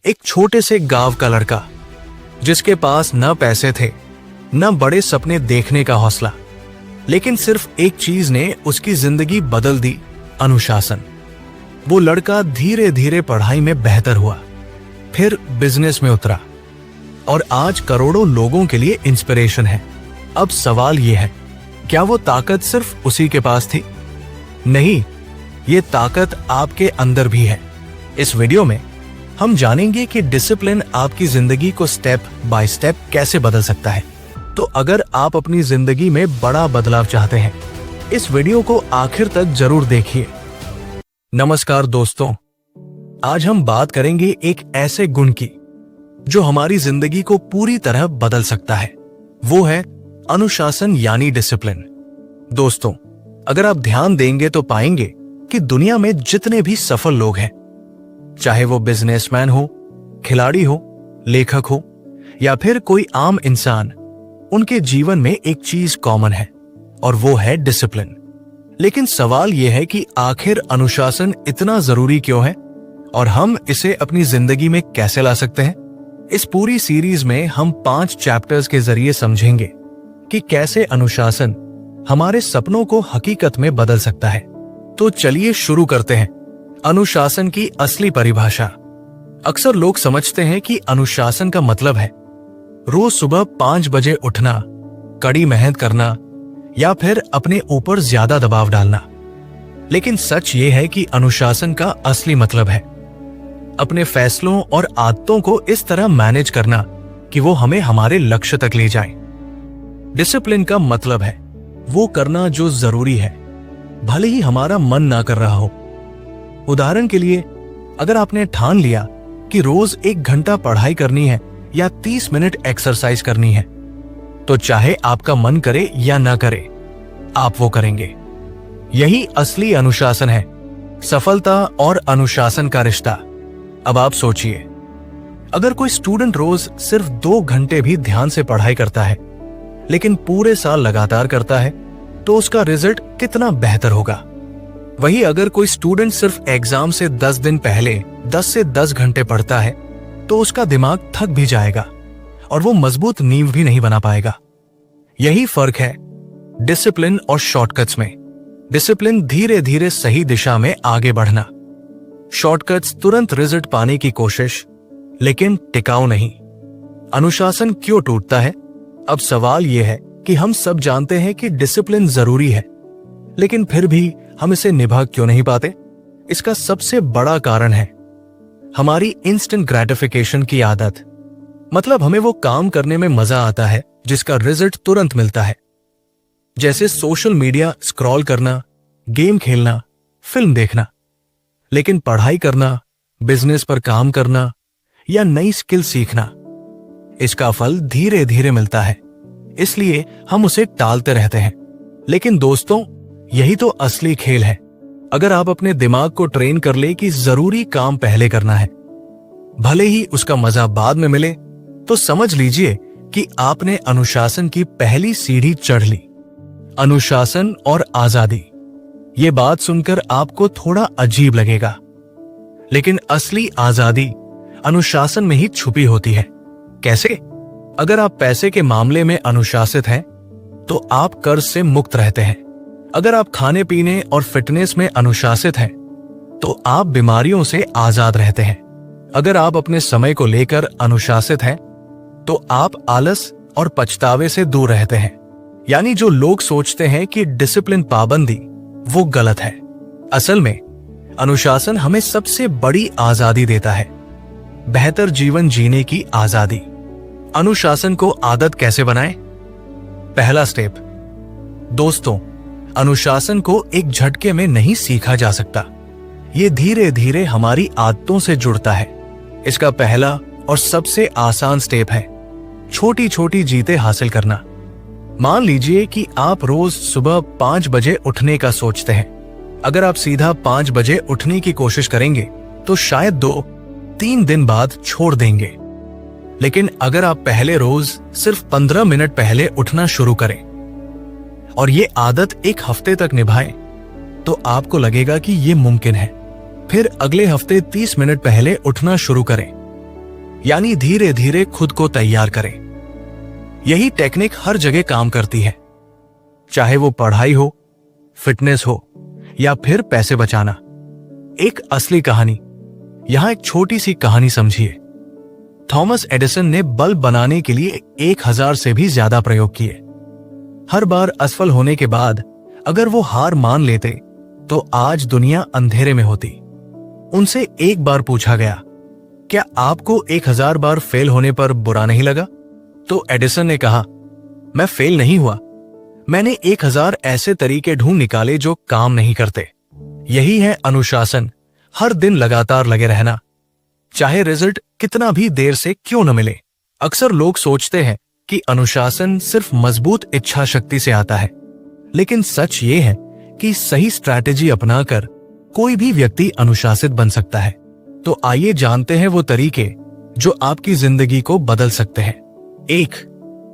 एक छोटे से गांव का लड़का जिसके पास न पैसे थे न बड़े सपने देखने का हौसला, लेकिन सिर्फ एक चीज ने उसकी जिंदगी बदल दी, अनुशासन। वो लड़का धीरे धीरे पढ़ाई में बेहतर हुआ, फिर बिजनेस में उतरा और आज करोड़ों लोगों के लिए इंस्पिरेशन है। अब सवाल यह है, क्या वो ताकत सिर्फ उसी के पास थी? नहीं, ये ताकत आपके अंदर भी है। इस वीडियो में हम जानेंगे कि डिसिप्लिन आपकी जिंदगी को स्टेप बाय स्टेप कैसे बदल सकता है। तो अगर आप अपनी जिंदगी में बड़ा बदलाव चाहते हैं, इस वीडियो को आखिर तक जरूर देखिए। नमस्कार दोस्तों, आज हम बात करेंगे एक ऐसे गुण की जो हमारी जिंदगी को पूरी तरह बदल सकता है। वो है अनुशासन यानी डिसिप्लिन। दोस्तों, अगर आप ध्यान देंगे तो पाएंगे कि दुनिया में जितने भी सफल लोग हैं, चाहे वो बिजनेसमैन हो, खिलाड़ी हो, लेखक हो या फिर कोई आम इंसान, उनके जीवन में एक चीज कॉमन है और वो है डिसिप्लिन। लेकिन सवाल यह है कि आखिर अनुशासन इतना जरूरी क्यों है और हम इसे अपनी जिंदगी में कैसे ला सकते हैं? इस पूरी सीरीज में हम 5 चैप्टर्स के जरिए समझेंगे कि कैसे अनुशासन हमारे सपनों को हकीकत में बदल सकता है। तो चलिए शुरू करते हैं। अनुशासन की असली परिभाषा। अक्सर लोग समझते हैं कि अनुशासन का मतलब है रोज सुबह 5 बजे उठना, कड़ी मेहनत करना या फिर अपने ऊपर ज्यादा दबाव डालना। लेकिन सच ये है कि अनुशासन का असली मतलब है अपने फैसलों और आदतों को इस तरह मैनेज करना कि वो हमें हमारे लक्ष्य तक ले जाएं। डिसिप्लिन का मतलब है वो करना जो जरूरी है, भले ही हमारा मन ना कर रहा हो। उदाहरण के लिए, अगर आपने ठान लिया कि रोज 1 घंटा पढ़ाई करनी है या 30 मिनट एक्सरसाइज करनी है, तो चाहे आपका मन करे या ना करे, आप वो करेंगे। यही असली अनुशासन है, सफलता और अनुशासन का रिश्ता। अब आप सोचिए, अगर कोई स्टूडेंट रोज सिर्फ 2 घंटे भी ध्यान से पढ़ाई करता है लेकिन पूरे साल लगातार करता है, तो उसका रिजल्ट कितना बेहतर होगा। वही अगर कोई स्टूडेंट सिर्फ एग्जाम से 10 दिन पहले 10 से 10 घंटे पढ़ता है, तो उसका दिमाग थक भी जाएगा और वो मजबूत नींव भी नहीं बना पाएगा। यही फर्क है डिसिप्लिन और शॉर्टकट्स में। डिसिप्लिन धीरे धीरे सही दिशा में आगे बढ़ना, शॉर्टकट्स तुरंत रिजल्ट पाने की कोशिश, लेकिन टिकाऊ नहीं। अनुशासन क्यों टूटता है? अब सवाल यह है कि हम सब जानते हैं कि डिसिप्लिन जरूरी है, लेकिन फिर भी हम इसे निभा क्यों नहीं पाते? इसका सबसे बड़ा कारण है हमारी इंस्टेंट ग्रेटिफिकेशन की आदत। मतलब हमें वो काम करने में मजा आता है जिसका रिजल्ट तुरंत मिलता है, जैसे सोशल मीडिया स्क्रॉल करना, गेम खेलना, फिल्म देखना। लेकिन पढ़ाई करना, बिजनेस पर काम करना या नई स्किल सीखना, इसका फल धीरे धीरे मिलता है, इसलिए हम उसे टालते रहते हैं। लेकिन दोस्तों, यही तो असली खेल है। अगर आप अपने दिमाग को ट्रेन कर ले कि जरूरी काम पहले करना है, भले ही उसका मजा बाद में मिले, तो समझ लीजिए कि आपने अनुशासन की पहली सीढ़ी चढ़ ली। अनुशासन और आजादी। ये बात सुनकर आपको थोड़ा अजीब लगेगा, लेकिन असली आजादी अनुशासन में ही छुपी होती है। कैसे? अगर आप पैसे के मामले में अनुशासित हैं, तो आप कर्ज से मुक्त रहते हैं। अगर आप खाने पीने और फिटनेस में अनुशासित हैं, तो आप बीमारियों से आजाद रहते हैं। अगर आप अपने समय को लेकर अनुशासित हैं, तो आप आलस और पछतावे से दूर रहते हैं। यानी जो लोग सोचते हैं कि डिसिप्लिन पाबंदी, वो गलत है। असल में अनुशासन हमें सबसे बड़ी आजादी देता है, बेहतर जीवन जीने की आजादी। अनुशासन को आदत कैसे बनाएं? पहला स्टेप। दोस्तों, अनुशासन को एक झटके में नहीं सीखा जा सकता। ये धीरे धीरे हमारी आदतों से जुड़ता है। इसका पहला और सबसे आसान स्टेप है छोटी छोटी जीतें हासिल करना। मान लीजिए कि आप रोज सुबह 5 बजे उठने का सोचते हैं। अगर आप सीधा 5 बजे उठने की कोशिश करेंगे, तो शायद 2-3 दिन बाद छोड़ देंगे। लेकिन अगर आप पहले रोज सिर्फ 15 मिनट पहले उठना शुरू करें और ये आदत 1 हफ्ते तक निभाएं, तो आपको लगेगा कि ये मुमकिन है। फिर अगले हफ्ते 30 मिनट पहले उठना शुरू करें यानी धीरे धीरे खुद को तैयार करें। यही टेक्निक हर जगह काम करती है, चाहे वो पढ़ाई हो, फिटनेस हो या फिर पैसे बचाना। एक असली कहानी, यहां एक छोटी सी कहानी समझिए। थॉमस एडिसन ने बल्ब बनाने के लिए 1000 से भी ज्यादा प्रयोग किए। हर बार असफल होने के बाद अगर वो हार मान लेते तो आज दुनिया अंधेरे में होती। उनसे एक बार पूछा गया, क्या आपको 1000 बार फेल होने पर बुरा नहीं लगा? तो एडिसन ने कहा, मैं फेल नहीं हुआ, मैंने 1000 ऐसे तरीके ढूंढ निकाले जो काम नहीं करते। यही है अनुशासन, हर दिन लगातार लगे रहना, चाहे रिजल्ट कितना भी देर से क्यों न मिले। अक्सर लोग सोचते हैं कि अनुशासन सिर्फ मजबूत इच्छा शक्ति से आता है, लेकिन सच ये है कि सही स्ट्रैटेजी अपनाकर कोई भी व्यक्ति अनुशासित बन सकता है। तो आइए जानते हैं वो तरीके जो आपकी जिंदगी को बदल सकते हैं। 1.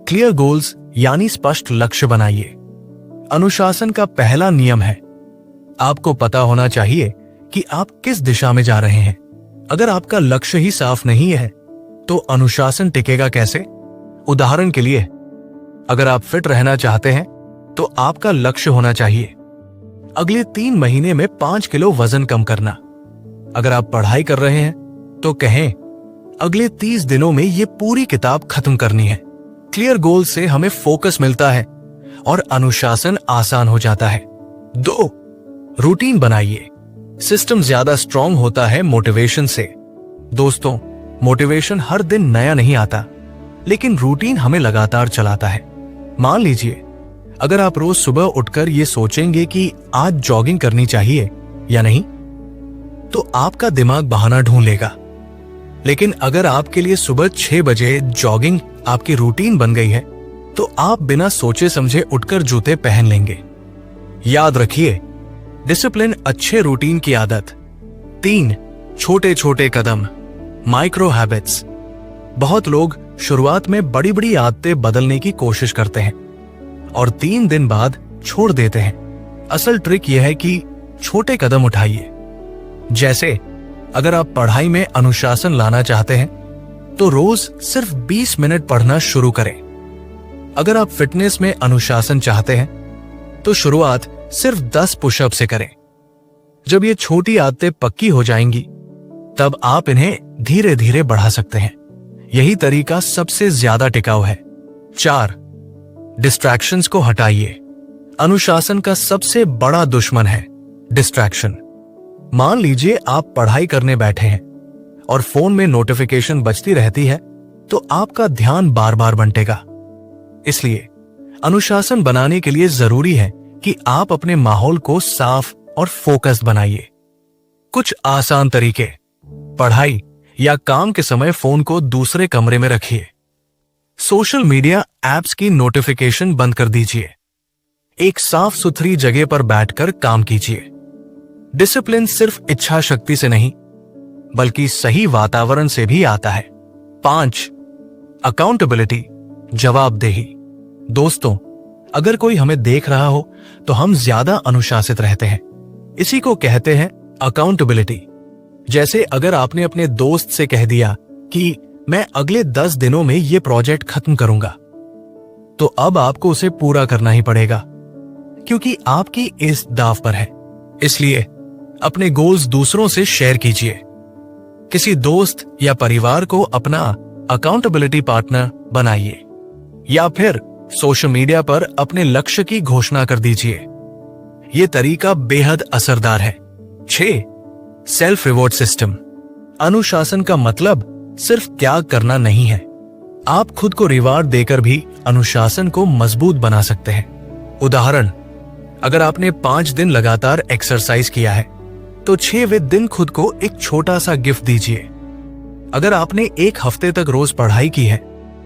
क्लियर गोल्स यानी स्पष्ट लक्ष्य बनाइए। अनुशासन का पहला नियम है, आपको पता होना चाहिए कि आप किस दिशा में जा रहे हैं। अगर आपका लक्ष्य ही साफ नहीं है तो अनुशासन टिकेगा कैसे? उदाहरण के लिए, अगर आप फिट रहना चाहते हैं तो आपका लक्ष्य होना चाहिए अगले 3 महीने में 5 किलो वजन कम करना। अगर आप पढ़ाई कर रहे हैं तो कहें, अगले 30 दिनों में ये पूरी किताब खत्म करनी है। क्लियर गोल से हमें फोकस मिलता है और अनुशासन आसान हो जाता है। 2. रूटीन बनाइए। सिस्टम ज्यादा स्ट्रांग होता है मोटिवेशन से। दोस्तों, मोटिवेशन हर दिन नया नहीं आता, लेकिन रूटीन हमें लगातार चलाता है। मान लीजिए, अगर आप रोज सुबह उठकर ये सोचेंगे कि आज जॉगिंग करनी चाहिए या नहीं, तो आपका दिमाग बहाना ढूंढ लेगा। लेकिन अगर आपके लिए सुबह 6 बजे जॉगिंग आपकी रूटीन बन गई है, तो आप बिना सोचे समझे उठकर जूते पहन लेंगे। याद रखिए, डिसिप्लिन अच्छे रूटीन की आदत। 3. छोटे छोटे कदम, माइक्रो हैबिट्स। बहुत लोग शुरुआत में बड़ी बड़ी आदतें बदलने की कोशिश करते हैं और 3 दिन बाद छोड़ देते हैं। असल ट्रिक यह है कि छोटे कदम उठाइए। जैसे अगर आप पढ़ाई में अनुशासन लाना चाहते हैं तो रोज सिर्फ 20 मिनट पढ़ना शुरू करें। अगर आप फिटनेस में अनुशासन चाहते हैं तो शुरुआत सिर्फ 10 पुशअप से करें। जब ये छोटी आदतें पक्की हो जाएंगी तब आप इन्हें धीरे धीरे बढ़ा सकते हैं। यही तरीका सबसे ज्यादा टिकाऊ है। 4. डिस्ट्रैक्शंस को हटाइए। अनुशासन का सबसे बड़ा दुश्मन है डिस्ट्रैक्शन। मान लीजिए आप पढ़ाई करने बैठे हैं और फोन में नोटिफिकेशन बजती रहती है, तो आपका ध्यान बार बार बंटेगा। इसलिए अनुशासन बनाने के लिए जरूरी है कि आप अपने माहौल को साफ और फोकस्ड बनाइए। कुछ आसान तरीके, पढ़ाई या काम के समय फोन को दूसरे कमरे में रखिए। सोशल मीडिया एप्स की नोटिफिकेशन बंद कर दीजिए। एक साफ सुथरी जगह पर बैठकर काम कीजिए। डिसिप्लिन सिर्फ इच्छा शक्ति से नहीं, बल्कि सही वातावरण से भी आता है। 5. अकाउंटेबिलिटी, जवाबदेही। दोस्तों, अगर कोई हमें देख रहा हो तो हम ज्यादा अनुशासित रहते हैं। इसी को कहते हैं अकाउंटेबिलिटी। जैसे अगर आपने अपने दोस्त से कह दिया कि मैं अगले 10 दिनों में ये प्रोजेक्ट खत्म करूंगा, तो अब आपको उसे पूरा करना ही पड़ेगा, क्योंकि आपकी इस दाव पर है। इसलिए अपने गोल्स दूसरों से शेयर कीजिए। किसी दोस्त या परिवार को अपना अकाउंटेबिलिटी पार्टनर बनाइए, या फिर सोशल मीडिया पर अपने लक्ष्य की घोषणा कर दीजिए। यह तरीका बेहद असरदार है। 6. Self reward system. अनुशासन का मतलब सिर्फ त्याग करना नहीं है। आप खुद को रिवार्ड देकर भी अनुशासन को मजबूत बना सकते हैं। उदाहरण, अगर आपने 5 दिन लगातार एक्सरसाइज किया है तो 6वें दिन खुद को एक छोटा सा गिफ्ट दीजिए। अगर आपने 1 हफ्ते तक रोज पढ़ाई की है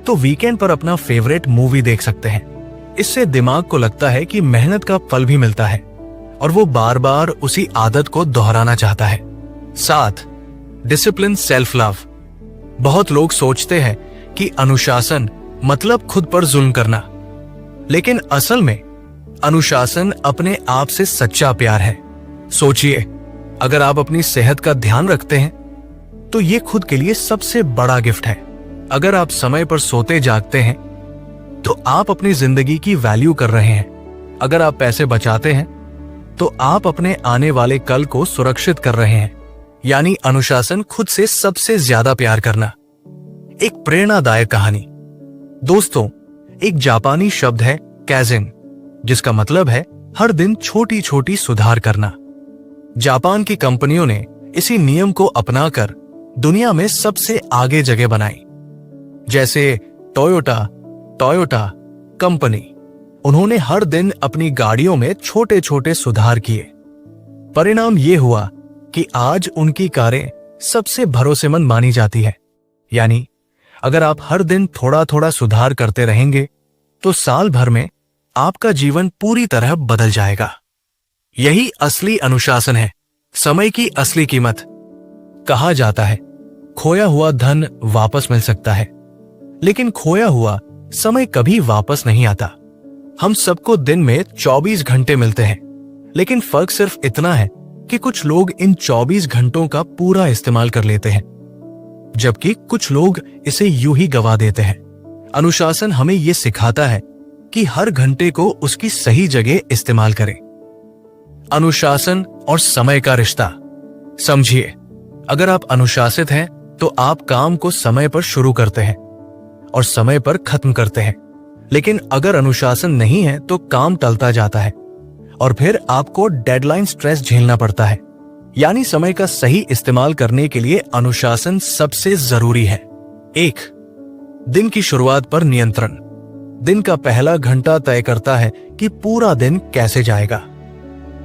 तो वीकेंड पर अपना फेवरेट मूवी देख सकते हैं। इससे दिमाग को लगता है कि मेहनत का फल भी मिलता है और वो बार बार उसी आदत को दोहराना चाहता है। 7. Discipline self love. बहुत लोग सोचते हैं कि अनुशासन मतलब खुद पर जुल्म करना, लेकिन असल में अनुशासन अपने आप से सच्चा प्यार है। सोचिए, अगर आप अपनी सेहत का ध्यान रखते हैं तो ये खुद के लिए सबसे बड़ा गिफ्ट है। अगर आप समय पर सोते जागते हैं तो आप अपनी जिंदगी की वैल्यू कर रहे हैं। अगर आप पैसे बचाते हैं तो आप अपने आने वाले कल को सुरक्षित कर रहे हैं। यानी अनुशासन खुद से सबसे ज्यादा प्यार करना। एक प्रेरणादायक कहानी। दोस्तों, एक जापानी शब्द है काइज़ेन, जिसका मतलब है हर दिन छोटी छोटी सुधार करना। जापान की कंपनियों ने इसी नियम को अपनाकर दुनिया में सबसे आगे जगह बनाई। जैसे टोयोटा कंपनी, उन्होंने हर दिन अपनी गाड़ियों में छोटे छोटे सुधार किए। परिणाम यह हुआ कि आज उनकी कारें सबसे भरोसेमंद मानी जाती है। यानी अगर आप हर दिन थोड़ा थोड़ा सुधार करते रहेंगे तो साल भर में आपका जीवन पूरी तरह बदल जाएगा। यही असली अनुशासन है, समय की असली कीमत। कहा जाता है खोया हुआ धन वापस मिल सकता है, लेकिन खोया हुआ समय कभी वापस नहीं आता। हम सबको दिन में 24 घंटे मिलते हैं, लेकिन फर्क सिर्फ इतना है कि कुछ लोग इन 24 घंटों का पूरा इस्तेमाल कर लेते हैं, जबकि कुछ लोग इसे यूं ही गवा देते हैं। अनुशासन हमें यह सिखाता है कि हर घंटे को उसकी सही जगह इस्तेमाल करें। अनुशासन और समय का रिश्ता समझिए। अगर आप अनुशासित हैं तो आप काम को समय पर शुरू करते हैं और समय पर खत्म करते हैं। लेकिन अगर अनुशासन नहीं है तो काम टलता जाता है और फिर आपको डेडलाइन स्ट्रेस झेलना पड़ता है। यानी समय का सही इस्तेमाल करने के लिए अनुशासन सबसे जरूरी है। 1. दिन की शुरुआत पर नियंत्रण। दिन का पहला घंटा तय करता है कि पूरा दिन कैसे जाएगा।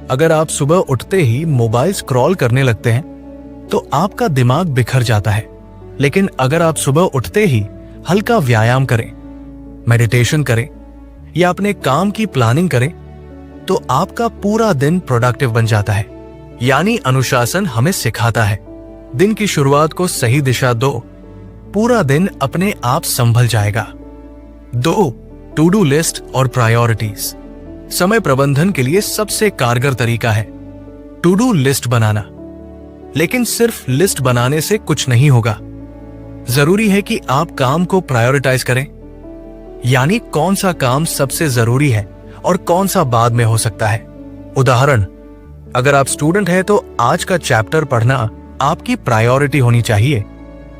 अगर आप सुबह उठते ही मोबाइल स्क्रॉल करने लगते हैं तो आपका दिमाग बिखर जाता है। लेकिन अगर आप सुबह उठते ही हल्का व्यायाम करें, मेडिटेशन करें या अपने काम की प्लानिंग करें तो आपका पूरा दिन प्रोडक्टिव बन जाता है। यानी अनुशासन हमें सिखाता है दिन की शुरुआत को सही दिशा दो, पूरा दिन अपने आप संभल जाएगा। 2. टू डू लिस्ट और प्रायोरिटीज। समय प्रबंधन के लिए सबसे कारगर तरीका है टू डू लिस्ट बनाना। लेकिन सिर्फ लिस्ट बनाने से कुछ नहीं होगा। जरूरी है कि आप काम को प्रायोरिटाइज करें, यानी कौन सा काम सबसे जरूरी है और कौन सा बाद में हो सकता है। उदाहरण, अगर आप स्टूडेंट हैं तो आज का चैप्टर पढ़ना आपकी प्रायोरिटी होनी चाहिए,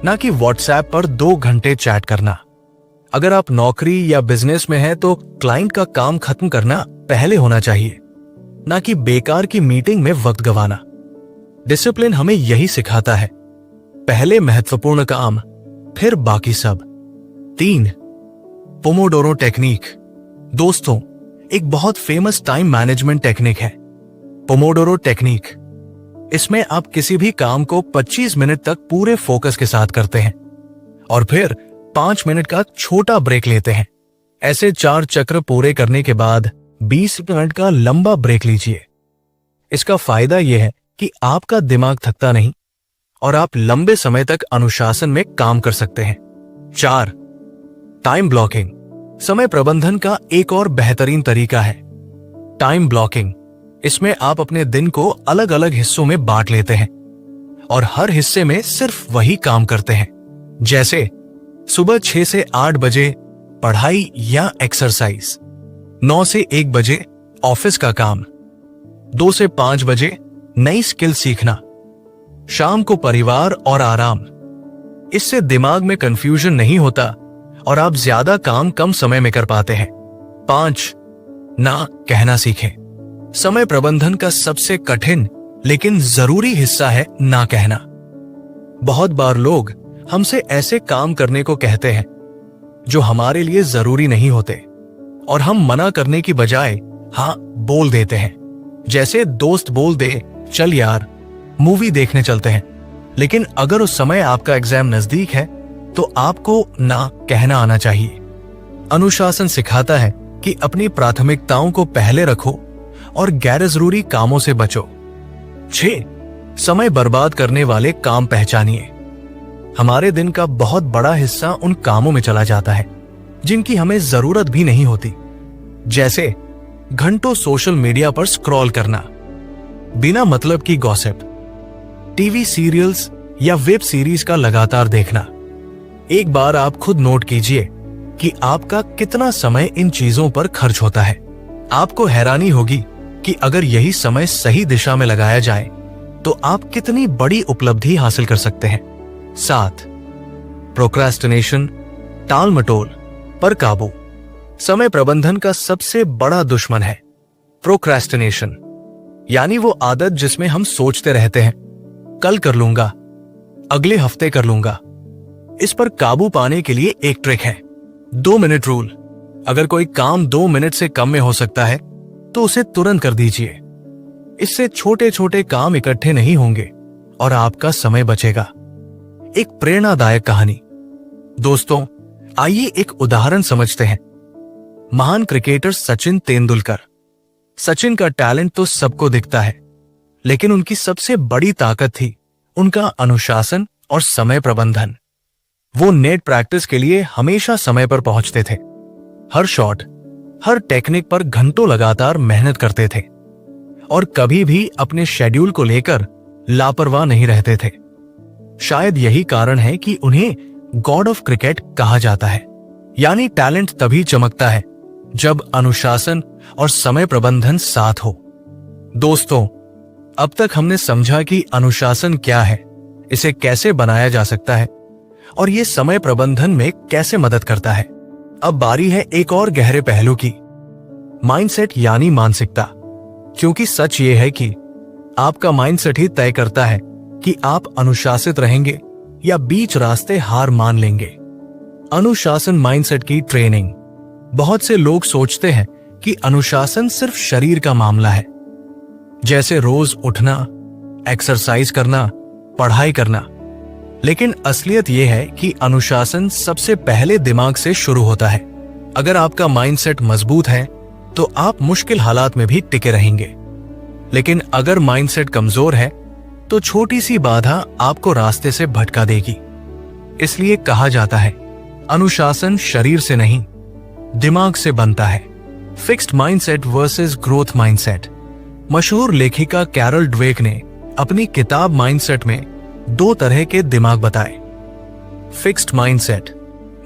ना कि व्हाट्सएप पर 2 घंटे चैट करना। अगर आप नौकरी या बिजनेस में हैं तो क्लाइंट का काम खत्म करना पहले होना चाहिए, ना कि बेकार की मीटिंग में वक्त गंवाना। डिसिप्लिन हमें यही सिखाता है, पहले महत्वपूर्ण काम, फिर बाकी सब। 3. Pomodoro technique. दोस्तों, एक बहुत फेमस टाइम मैनेजमेंट टेक्निक है पोमोडोरो टेक्निक। इसमें आप किसी भी काम को 25 मिनट तक पूरे फोकस के साथ करते हैं और फिर 5 मिनट का छोटा ब्रेक लेते हैं। ऐसे 4 चक्र पूरे करने के बाद 20 मिनट का लंबा ब्रेक लीजिए। इसका फायदा यह है कि आपका दिमाग थकता नहीं और आप लंबे समय तक अनुशासन में काम कर सकते हैं। 4. Time blocking. समय प्रबंधन का एक और बेहतरीन तरीका है टाइम ब्लॉकिंग। इसमें आप अपने दिन को अलग अलग हिस्सों में बांट लेते हैं और हर हिस्से में सिर्फ वही काम करते हैं। जैसे सुबह 6 से 8 बजे पढ़ाई या एक्सरसाइज, 9 से 1 बजे ऑफिस का काम, 2 से 5 बजे नई स्किल सीखना, शाम को परिवार और आराम। इससे दिमाग में कंफ्यूजन नहीं होता और आप ज्यादा काम कम समय में कर पाते हैं। 5. ना कहना सीखें। समय प्रबंधन का सबसे कठिन लेकिन जरूरी हिस्सा है ना कहना। बहुत बार लोग हमसे ऐसे काम करने को कहते हैं जो हमारे लिए जरूरी नहीं होते और हम मना करने की बजाय हाँ बोल देते हैं। जैसे दोस्त बोल दे, चल यार मूवी देखने चलते हैं, लेकिन अगर उस समय आपका एग्जाम नजदीक है तो आपको ना कहना आना चाहिए। अनुशासन सिखाता है कि अपनी प्राथमिकताओं को पहले रखो और गैर जरूरी कामों से बचो। 6. समय बर्बाद करने वाले काम पहचानिए। हमारे दिन का बहुत बड़ा हिस्सा उन कामों में चला जाता है जिनकी हमें जरूरत भी नहीं होती। जैसे घंटों सोशल मीडिया पर स्क्रॉल करना, बिना मतलब की गॉसिप, टीवी सीरियल्स या वेब सीरीज का लगातार देखना। एक बार आप खुद नोट कीजिए कि आपका कितना समय इन चीजों पर खर्च होता है। आपको हैरानी होगी कि अगर यही समय सही दिशा में लगाया जाए तो आप कितनी बड़ी उपलब्धि हासिल कर सकते हैं। 7. प्रोक्रेस्टिनेशन, टाल मटोल पर काबू। समय प्रबंधन का सबसे बड़ा दुश्मन है प्रोक्रेस्टिनेशन, यानी वो आदत जिसमें हम सोचते रहते हैं, कल कर लूंगा, अगले हफ्ते कर लूंगा। इस पर काबू पाने के लिए एक ट्रिक है, 2 मिनट रूल। अगर कोई काम 2 मिनट से कम में हो सकता है तो उसे तुरंत कर दीजिए। इससे छोटे छोटे काम इकट्ठे नहीं होंगे और आपका समय बचेगा। एक प्रेरणादायक कहानी। दोस्तों, आइए एक उदाहरण समझते हैं। महान क्रिकेटर सचिन तेंदुलकर। सचिन का टैलेंट तो सबको दिखता है, लेकिन उनकी सबसे बड़ी ताकत थी उनका अनुशासन और समय प्रबंधन। वो नेट प्रैक्टिस के लिए हमेशा समय पर पहुंचते थे। हर शॉट, हर टेक्निक पर घंटों लगातार मेहनत करते थे और कभी भी अपने शेड्यूल को लेकर लापरवाह नहीं रहते थे। शायद यही कारण है कि उन्हें गॉड ऑफ क्रिकेट कहा जाता है। यानी टैलेंट तभी चमकता है जब अनुशासन और समय प्रबंधन साथ हो। दोस्तों, अब तक हमने समझा कि अनुशासन क्या है, इसे कैसे बनाया जा सकता है और ये समय प्रबंधन में कैसे मदद करता है। अब बारी है एक और गहरे पहलू की, माइंडसेट यानी मानसिकता। क्योंकि सच ये है कि आपका माइंडसेट ही तय करता है कि आप अनुशासित रहेंगे या बीच रास्ते हार मान लेंगे। अनुशासन माइंडसेट की ट्रेनिंग। बहुत से लोग सोचते हैं कि अनुशासन सिर्फ शरीर का मामला है, जैसे रोज उठना, एक्सरसाइज करना, पढ़ाई करना। लेकिन असलियत यह है कि अनुशासन सबसे पहले दिमाग से शुरू होता है। अगर आपका माइंडसेट मजबूत है तो आप मुश्किल हालात में भी टिके रहेंगे, लेकिन अगर माइंडसेट कमजोर है तो छोटी सी बाधा आपको रास्ते से भटका देगी। इसलिए कहा जाता है, अनुशासन शरीर से नहीं, दिमाग से बनता है। Fixed mindset versus growth mindset. मशहूर लेखिका कैरल ड्वेक ने अपनी किताब माइंडसेट में 2 तरह के दिमाग बताए। फिक्स्ड माइंडसेट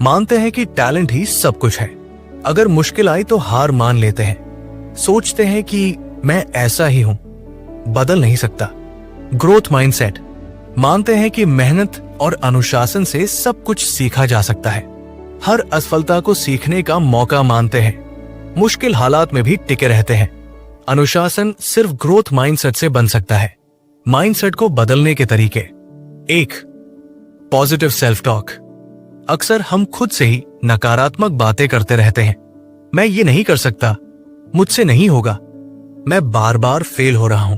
मानते हैं कि टैलेंट ही सब कुछ है। अगर मुश्किल आई तो हार मान लेते हैं, सोचते हैं कि मैं ऐसा ही हूं, बदल नहीं सकता। ग्रोथ माइंडसेट मानते हैं कि मेहनत और अनुशासन से सब कुछ सीखा जा सकता है। हर असफलता को सीखने का मौका मानते हैं, मुश्किल हालात में भी टिके रहते हैं। अनुशासन सिर्फ ग्रोथ माइंडसेट से बन सकता है। माइंडसेट को बदलने के तरीके। 1. Positive self talk. अक्सर हम खुद से ही नकारात्मक बातें करते रहते हैं। मैं ये नहीं कर सकता, मुझसे नहीं होगा, मैं बार बार फेल हो रहा हूं।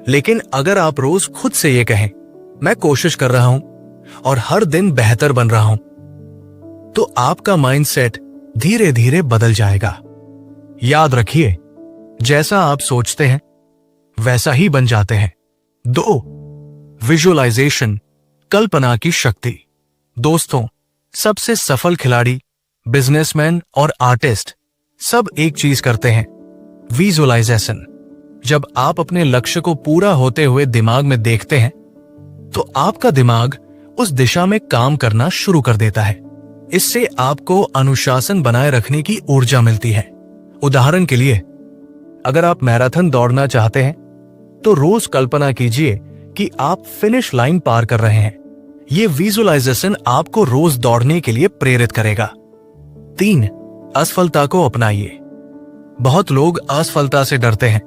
लेकिन अगर आप रोज खुद से ये कहें, मैं कोशिश कर रहा हूं और हर दिन बेहतर बन रहा हूं, तो आपका माइंडसेट धीरे धीरे बदल जाएगा। याद रखिए, जैसा आप सोचते हैं वैसा ही बन जाते हैं। 2. विजुअलाइजेशन, कल्पना की शक्ति। दोस्तों, सबसे सफल खिलाड़ी, बिजनेसमैन और आर्टिस्ट सब एक चीज करते हैं, विजुअलाइजेशन। जब आप अपने लक्ष्य को पूरा होते हुए दिमाग में देखते हैं तो आपका दिमाग उस दिशा में काम करना शुरू कर देता है। इससे आपको अनुशासन बनाए रखने की ऊर्जा मिलती है। उदाहरण के लिए, अगर आप मैराथन दौड़ना चाहते हैं तो रोज कल्पना कीजिए कि आप फिनिश लाइन पार कर रहे हैं। ये विजुअलाइजेशन आपको रोज दौड़ने के लिए प्रेरित करेगा। 3. असफलता को अपनाइए। बहुत लोग असफलता से डरते हैं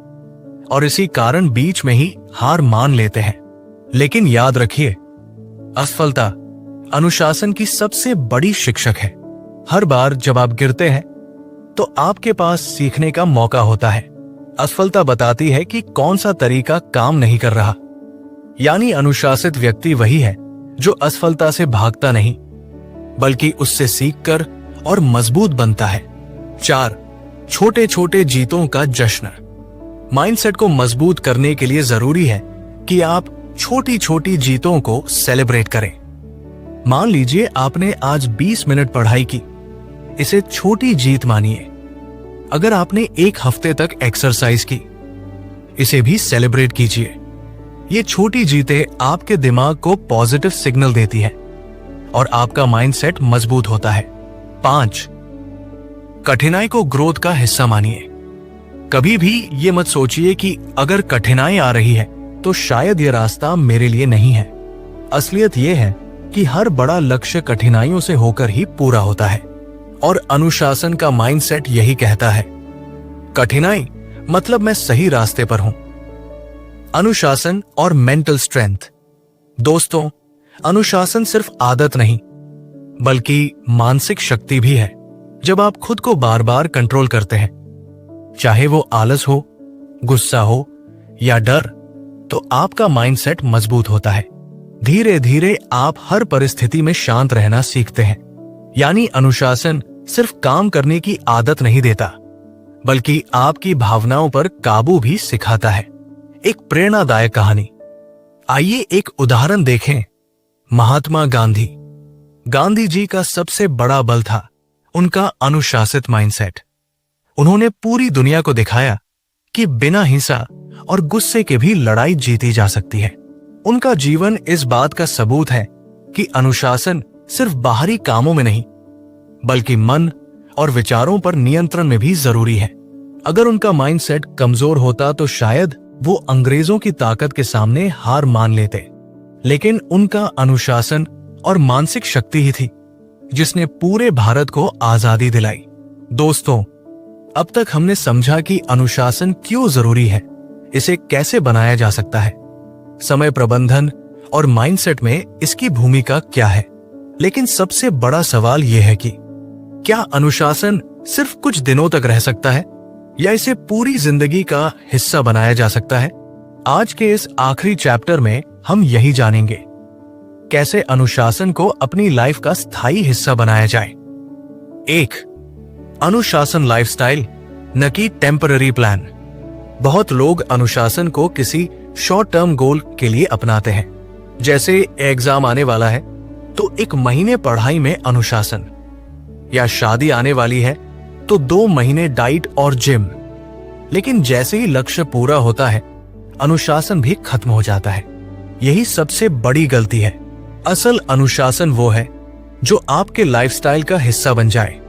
और इसी कारण बीच में ही हार मान लेते हैं। लेकिन याद रखिए, असफलता अनुशासन की सबसे बड़ी शिक्षक है। हर बार जब आप गिरते हैं तो आपके पास सीखने का मौका होता है। असफलता बताती है कि कौन सा तरीका काम नहीं कर रहा। यानी अनुशासित व्यक्ति वही है जो असफलता से भागता नहीं, बल्कि उससे सीखकर और मजबूत बनता है। 4. छोटे छोटे जीतों का जश्न। माइंडसेट को मजबूत करने के लिए जरूरी है कि आप छोटी छोटी जीतों को सेलिब्रेट करें। मान लीजिए आपने आज 20 मिनट पढ़ाई की, इसे छोटी जीत मानिए। अगर आपने 1 हफ्ते तक एक्सरसाइज की, इसे भी सेलिब्रेट कीजिए। ये छोटी जीतें आपके दिमाग को पॉजिटिव सिग्नल देती है और आपका माइंडसेट मजबूत होता है। 5. कठिनाई को ग्रोथ का हिस्सा मानिए। कभी भी ये मत सोचिए कि अगर कठिनाई आ रही है तो शायद ये रास्ता मेरे लिए नहीं है। असलियत ये है कि हर बड़ा लक्ष्य कठिनाइयों से होकर ही पूरा होता है और अनुशासन का माइंडसेट यही कहता है, कठिनाई मतलब मैं सही रास्ते पर हूं। अनुशासन और मेंटल स्ट्रेंथ। दोस्तों, अनुशासन सिर्फ आदत नहीं बल्कि मानसिक शक्ति भी है। जब आप खुद को बार बार कंट्रोल करते हैं, चाहे वो आलस हो, गुस्सा हो या डर, तो आपका माइंडसेट मजबूत होता है। धीरे धीरे आप हर परिस्थिति में शांत रहना सीखते हैं। यानी अनुशासन सिर्फ काम करने की आदत नहीं देता बल्कि आपकी भावनाओं पर काबू भी सिखाता है। एक प्रेरणादायक कहानी। आइए एक उदाहरण देखें। महात्मा गांधी। गांधी जी का सबसे बड़ा बल था उनका अनुशासित माइंडसेट। उन्होंने पूरी दुनिया को दिखाया कि बिना हिंसा और गुस्से के भी लड़ाई जीती जा सकती है। उनका जीवन इस बात का सबूत है कि अनुशासन सिर्फ बाहरी कामों में नहीं बल्कि मन और विचारों पर नियंत्रण में भी जरूरी है। अगर उनका माइंडसेट कमजोर होता तो शायद वो अंग्रेजों की ताकत के सामने हार मान लेते, लेकिन उनका अनुशासन और मानसिक शक्ति ही थी जिसने पूरे भारत को आजादी दिलाई। दोस्तों, अब तक हमने समझा कि अनुशासन क्यों जरूरी है, इसे कैसे बनाया जा सकता है, समय प्रबंधन और माइंडसेट में इसकी भूमिका क्या है। लेकिन सबसे बड़ा सवाल यह है कि क्या अनुशासन सिर्फ कुछ दिनों तक रह सकता है या इसे पूरी जिंदगी का हिस्सा बनाया जा सकता है? आज के इस आखिरी चैप्टर में हम यही जानेंगे, कैसे अनुशासन को अपनी लाइफ का स्थायी हिस्सा बनाया जाए। 1. अनुशासन लाइफस्टाइल, न कि टेम्पररी प्लान। बहुत लोग अनुशासन को किसी शॉर्ट टर्म गोल के लिए अपनाते हैं। जैसे एग्जाम आने वाला है तो 1 महीने पढ़ाई में अनुशासन, या शादी आने वाली है तो 2 महीने डाइट और जिम। लेकिन जैसे ही लक्ष्य पूरा होता है, अनुशासन भी खत्म हो जाता है। यही सबसे बड़ी गलती है। असल अनुशासन वो है जो आपके लाइफस्टाइल का हिस्सा बन जाए।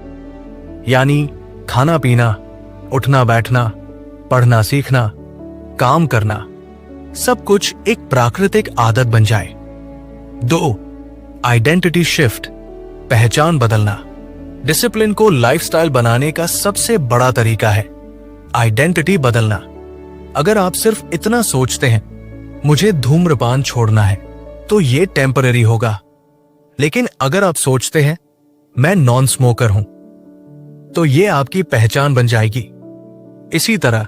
यानी खाना पीना, उठना बैठना, पढ़ना सीखना, काम करना, सब कुछ एक प्राकृतिक आदत बन जाए। 2. आइडेंटिटी शिफ्ट, पहचान बदलना। डिसिप्लिन को लाइफस्टाइल बनाने का सबसे बड़ा तरीका है आइडेंटिटी बदलना। अगर आप सिर्फ इतना सोचते हैं, मुझे धूम्रपान छोड़ना है, तो ये टेम्पररी होगा। लेकिन अगर आप सोचते हैं, मैं नॉन स्मोकर हूं, तो ये आपकी पहचान बन जाएगी। इसी तरह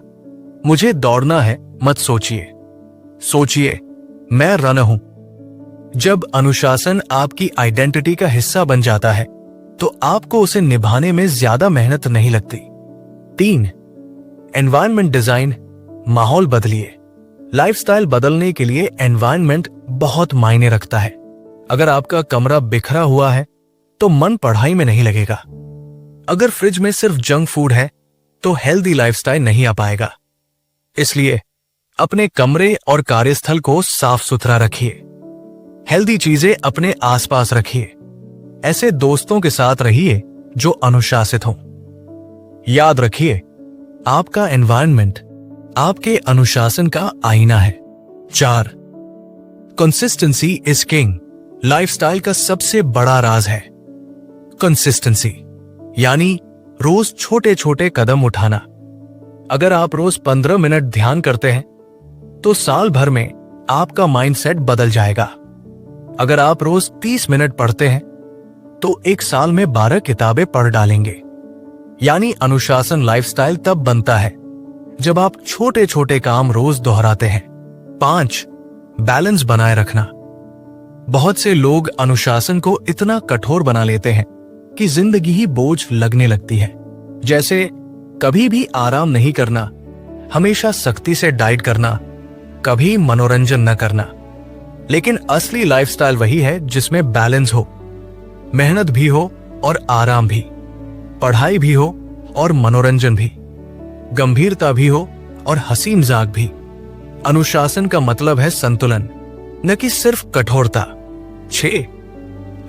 मुझे दौड़ना है मत सोचिए, सोचिए मैं रनर हूं। जब अनुशासन आपकी आइडेंटिटी का हिस्सा बन जाता है तो आपको उसे निभाने में ज्यादा मेहनत नहीं लगती। 3. एनवायरनमेंट डिजाइन, माहौल बदलिए। लाइफस्टाइल बदलने के लिए एनवायरनमेंट बहुत मायने रखता है। अगर आपका कमरा बिखरा हुआ है तो मन पढ़ाई में नहीं लगेगा। अगर फ्रिज में सिर्फ जंक फूड है तो हेल्दी लाइफस्टाइल नहीं आ पाएगा। इसलिए अपने कमरे और कार्यस्थल को साफ सुथरा रखिए। हेल्दी चीजें अपने आसपास रखिए। ऐसे दोस्तों के साथ रहिए जो अनुशासित हों। याद रखिए, आपका एनवायरनमेंट आपके अनुशासन का आईना है। 4. Consistency is king. लाइफस्टाइल का सबसे बड़ा राज है कंसिस्टेंसी, यानी रोज छोटे छोटे कदम उठाना। अगर आप रोज 15 मिनट ध्यान करते हैं तो साल भर में आपका माइंडसेट बदल जाएगा। अगर आप रोज 30 मिनट पढ़ते हैं तो 1 साल में 12 किताबें पढ़ डालेंगे। यानी अनुशासन लाइफस्टाइल तब बनता है जब आप छोटे छोटे काम रोज दोहराते हैं। 5. बैलेंस बनाए रखना। बहुत से लोग अनुशासन को इतना कठोर बना लेते हैं कि जिंदगी ही बोझ लगने लगती है। जैसे कभी भी आराम नहीं करना, हमेशा सख्ती से डाइट करना, कभी मनोरंजन न करना। लेकिन असली लाइफस्टाइल वही है जिसमें बैलेंस हो, मेहनत भी हो और आराम भी, पढ़ाई भी हो और मनोरंजन भी, गंभीरता भी हो और हंसी मजाक भी, अनुशासन का मतलब है संतुलन, न कि सिर्फ कठोरता। 6.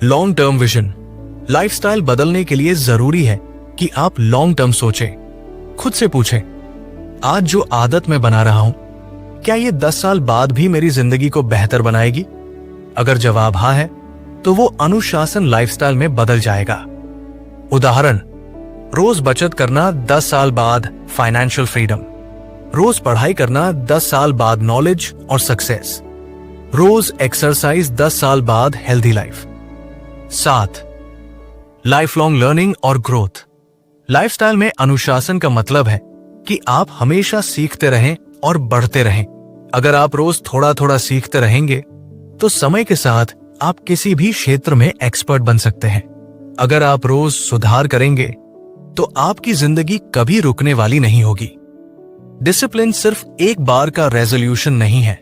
Long term vision. लाइफस्टाइल बदलने के लिए जरूरी है कि आप लॉन्ग टर्म सोचें। खुद से पूछें, आज जो आदत मैं बना रहा हूं, क्या ये 10 साल बाद भी मेरी जिंदगी को बेहतर बनाएगी? अगर जवाब हाँ है, तो वो अनुशासन लाइफस्टाइल में बदल जाएगा। उदाहरण, रोज बचत करना 10 साल बाद फाइनेंशियल फ्रीडम, रोज पढ़ाई करना 10 साल बाद नॉलेज और सक्सेस, रोज एक्सरसाइज 10 साल बाद healthy life. 7. Life long learning और ग्रोथ। लाइफस्टाइल में अनुशासन का मतलब है कि आप हमेशा सीखते रहें और बढ़ते रहें। अगर आप रोज थोड़ा थोड़ा सीखते रहेंगे तो समय के साथ आप किसी भी क्षेत्र में एक्सपर्ट बन सकते हैं। अगर आप रोज सुधार करेंगे तो आपकी जिंदगी कभी रुकने वाली नहीं होगी। डिसिप्लिन सिर्फ एक बार का रेजोल्यूशन नहीं है,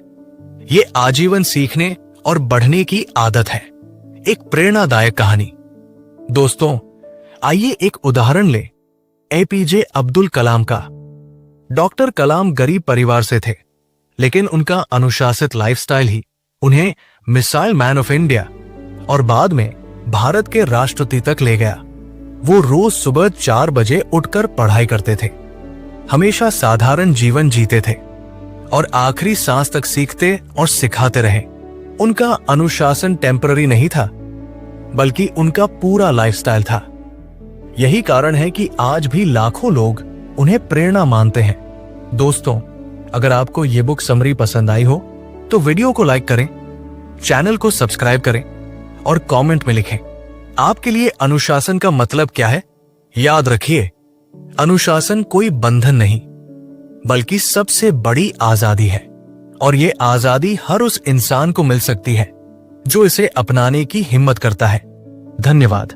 ये आजीवन सीखने और बढ़ने की आदत है। एक प्रेरणादायक कहानी। दोस्तों, आइए एक उदाहरण ले एपीजे अब्दुल कलाम का। डॉक्टर कलाम गरीब परिवार से थे, लेकिन उनका अनुशासित लाइफस्टाइल ही उन्हें मिसाइल मैन ऑफ इंडिया और बाद में भारत के राष्ट्रपति तक ले गया। वो रोज सुबह 4 बजे उठकर पढ़ाई करते थे, हमेशा साधारण जीवन जीते थे और आखिरी सांस तक सीखते और सिखाते रहे। उनका अनुशासन टेम्पररी नहीं था, बल्कि उनका पूरा लाइफस्टाइल था। यही कारण है कि आज भी लाखों लोग उन्हें प्रेरणा मानते हैं। दोस्तों, अगर आपको ये बुक समरी पसंद आई हो तो वीडियो को लाइक करें, चैनल को सब्सक्राइब करें और कमेंट में लिखें आपके लिए अनुशासन का मतलब क्या है। याद रखिए, अनुशासन कोई बंधन नहीं, बल्कि सबसे बड़ी आजादी है और ये आजादी हर उस इंसान को मिल सकती है जो इसे अपनाने की हिम्मत करता है। धन्यवाद।